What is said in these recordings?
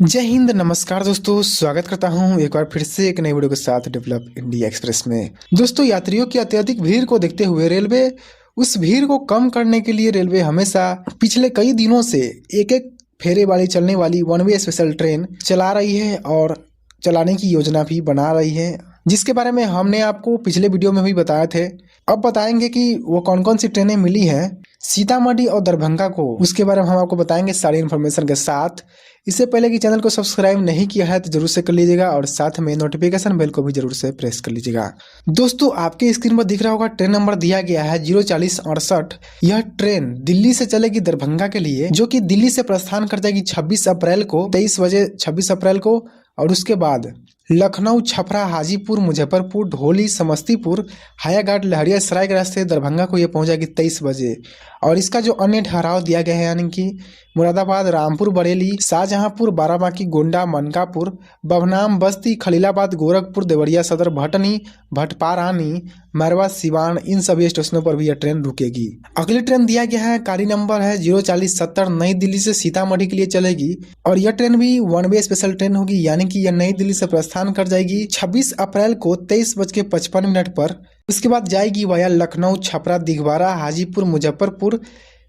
जय हिंद, नमस्कार दोस्तों। स्वागत करता हूं एक बार फिर से एक नई वीडियो के साथ डेवलप इंडिया एक्सप्रेस में। दोस्तों, यात्रियों की अत्यधिक भीड़ को देखते हुए रेलवे उस भीड़ को कम करने के लिए रेलवे हमेशा पिछले कई दिनों से एक एक फेरे वाली चलने वाली वन वे स्पेशल ट्रेन चला रही है और चलाने की योजना भी बना रही है, जिसके बारे में हमने आपको पिछले वीडियो में भी बताए थे। अब बताएंगे कि वो कौन कौन सी ट्रेनें मिली हैं सीतामढ़ी और दरभंगा को, उसके बारे में हम आपको बताएंगे सारी इन्फॉर्मेशन के साथ। इससे पहले कि चैनल को सब्सक्राइब नहीं किया है तो जरूर से कर लीजिएगा और साथ में नोटिफिकेशन बेल को भी जरूर से प्रेस कर लीजिएगा। दोस्तों, आपके स्क्रीन पर दिख रहा होगा ट्रेन नंबर दिया गया है 04068। यह ट्रेन दिल्ली से चलेगी दरभंगा के लिए, जो कि दिल्ली से प्रस्थान कर जाएगी 26 अप्रैल को 23 बजे 26 अप्रैल को, और उसके बाद लखनऊ, छपरा, हाजीपुर, मुजफ्फरपुर, ढोली, समस्तीपुर, हायाघाट, लहरियासराय के रास्ते दरभंगा को यह पहुंच जाएगी 23 बजे। और इसका जो अन्य ठहराव दिया गया है, यानी कि मुरादाबाद, रामपुर, बरेली, शाहजहांपुर, बाराबांकी, गोंडा, मनकापुर, बभनाम, बस्ती, खलीलाबाद, गोरखपुर, देवरिया सदर, भटनी, भटपारानी, मैरवा, सिवान, इन सभी स्टेशनों पर भी यह ट्रेन रुकेगी। अगली ट्रेन दिया गया है, गाड़ी नंबर है 04070, नई दिल्ली से सीतामढ़ी के लिए चलेगी और यह ट्रेन भी वन वे स्पेशल ट्रेन होगी, यानी कि यह नई दिल्ली से प्रस्थान कर जाएगी 26 अप्रैल को 23:55 पर। उसके बाद जाएगी वाया लखनऊ, छपरा, दिघवारा, हाजीपुर, मुजफ्फरपुर,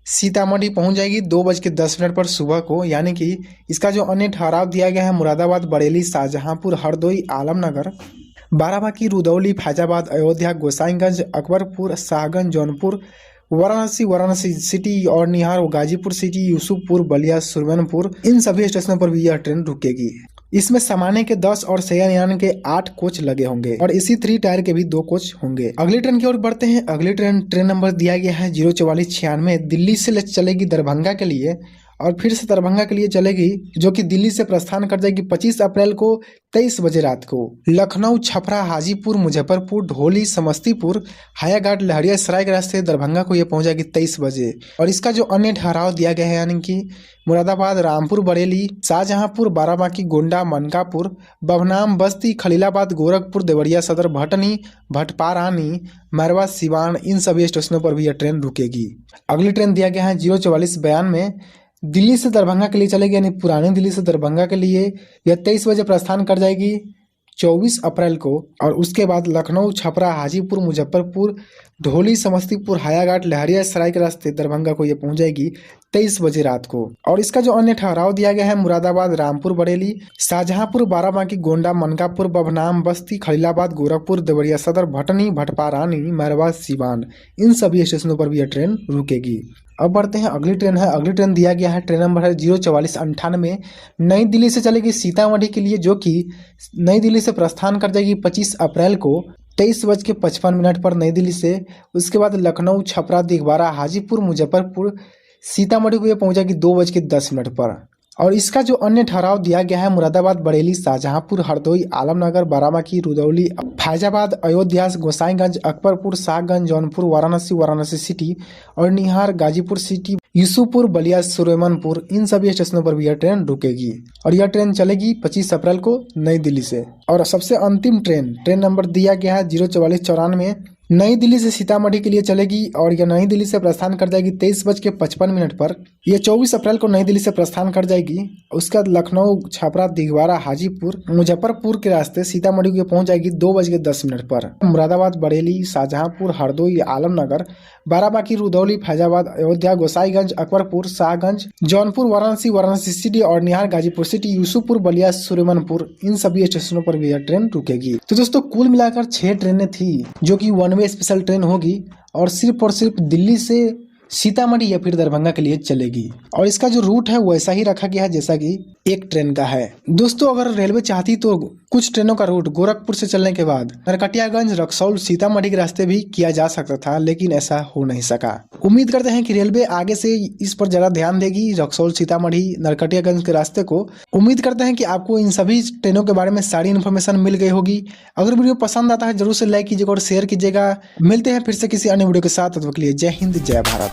सीतामढ़ी पहुंच जाएगी 2:10 पर सुबह को। यानी कि इसका जो अन्य ठहराव दिया गया है, मुरादाबाद, बरेली, शाहजहांपुर, हरदोई, आलमनगर, बाराबांकी, रुदौली, फैजाबाद, अयोध्या, गोसाईगंज, अकबरपुर, शाहगंज, जौनपुर, वाराणसी सिटी और निहार, गाजीपुर सिटी, यूसुफपुर, बलिया, सुरवनपुर, इन सभी स्टेशनों पर भी यह ट्रेन रुकेगी। इसमें सामान्य के 10 और शयनयान के 8 कोच लगे होंगे और इसी 3 टायर के भी 2 कोच होंगे। अगली ट्रेन की ओर बढ़ते हैं। अगली ट्रेन नंबर दिया गया है 04496, दिल्ली से चलेगी दरभंगा के लिए और फिर से दरभंगा के लिए चलेगी, जो कि दिल्ली से प्रस्थान कर जाएगी 25 अप्रैल को 23 बजे रात को। लखनऊ, छपरा, हाजीपुर, मुजफ्फरपुर, ढोली, समस्तीपुर, हायाघाट, लहरियासराय के रास्ते दरभंगा को यह पहुंच जाएगी 23 बजे। और इसका जो अन्य ठहराव दिया गया है, यानी कि मुरादाबाद, रामपुर, बरेली, शाहजहांपुर, बाराबांकी, गोंडा, मनकापुर, बभनाम, बस्ती, खलीलाबाद, गोरखपुर, देवरिया सदर, भटनी, भटपारानी, मैरवा, सिवान, इन सभी स्टेशनों पर भी यह ट्रेन रुकेगी। अगली ट्रेन दिया गया है 04492, दिल्ली से दरभंगा के लिए चलेगी, यानी पुरानी दिल्ली से दरभंगा के लिए यह 23 बजे प्रस्थान कर जाएगी 24 अप्रैल को। और उसके बाद लखनऊ, छपरा, हाजीपुर, मुजफ्फरपुर, ढोली, समस्तीपुर, हायाघाट, लहरियासराय के रास्ते दरभंगा को यह पहुंच जाएगी 23 बजे रात को। और इसका जो अन्य ठहराव दिया गया है, मुरादाबाद, रामपुर, बरेली, शाहजहांपुर, बाराबांकी, गोंडा, मनकापुर, बभनाम, बस्ती, खलीलाबाद, गोरखपुर, देवरिया सदर, भटनी, भटपारानी, मैरवा, सिवान, इन सभी स्टेशनों पर भी यह ट्रेन रुकेगी। अब बढ़ते हैं। अगली ट्रेन है। अगली ट्रेन दिया गया है, ट्रेन नंबर है 04498, नई दिल्ली से चलेगी सीतामढ़ी के लिए, जो कि नई दिल्ली से प्रस्थान कर जाएगी 25 अप्रैल को 23:55 पर नई दिल्ली से। उसके बाद लखनऊ, छपरा, दिघवारा, हाजीपुर, मुजफ्फरपुर, सीतामढ़ी को यह पहुंच जाएगी 2:10 पर। और इसका जो अन्य ठहराव दिया गया है, मुरादाबाद, बरेली, शाहजहांपुर, हरदोई, आलमनगर, बाराबांकी, रुदौली, फैजाबाद, अयोध्या, गोसाईगंज, अकबरपुर, शाहगंज, जौनपुर, वाराणसी सिटी और निहार, गाजीपुर सिटी, यूसुफपुर, बलिया, सुरेमनपुर, इन सभी स्टेशनों पर भी यह ट्रेन रुकेगी। और यह ट्रेन चलेगी 25 अप्रैल को नई दिल्ली से। और सबसे अंतिम ट्रेन नंबर दिया गया है 04494, नई दिल्ली से सीतामढ़ी के लिए चलेगी और यह नई दिल्ली से प्रस्थान कर जाएगी 23:55 पर। यह 24 अप्रैल को नई दिल्ली से प्रस्थान कर जाएगी। उसके बाद लखनऊ, छपरा, दिघवारा, हाजीपुर, मुजफ्फरपुर के रास्ते सीतामढ़ी को पहुंच जाएगी 2:10 पर। मुरादाबाद, बरेली, शाहजहांपुर, हरदोई, आलमनगर, बाराबांकी, रुदौली, फैजाबाद, अयोध्या, गोसाईगंज, अकबरपुर, शाहगंज, जौनपुर, वाराणसी सिटी और निहार, गाजीपुर सिटी, यूसुफपुर, बलिया, सुरेमनपुर, इन सभी स्टेशनों पर भी यह ट्रेन रुकेगी। तो दोस्तों, कुल मिलाकर 6 ट्रेनें थी, जो कि वन वे स्पेशल ट्रेन होगी और सिर्फ दिल्ली से सीतामढ़ी या फिर दरभंगा के लिए चलेगी। और इसका जो रूट है वैसा ही रखा गया है जैसा कि एक ट्रेन का है। दोस्तों, अगर रेलवे चाहती तो कुछ ट्रेनों का रूट गोरखपुर से चलने के बाद नरकटियागंज, रक्सौल, सीतामढ़ी के रास्ते भी किया जा सकता था, लेकिन ऐसा हो नहीं सका। उम्मीद करते हैं कि रेलवे आगे से इस पर ज्यादा ध्यान देगी, रक्सौल, सीतामढ़ी, नरकटियागंज के रास्ते को। उम्मीद करते हैं कि आपको इन सभी ट्रेनों के बारे में सारी इन्फॉर्मेशन मिल गई होगी। अगर वीडियो पसंद आता है जरूर से लाइक कीजिएगा और शेयर कीजिएगा। मिलते हैं फिर से किसी अन्य वीडियो के साथ। तब तक के लिए जय हिंद, जय भारत।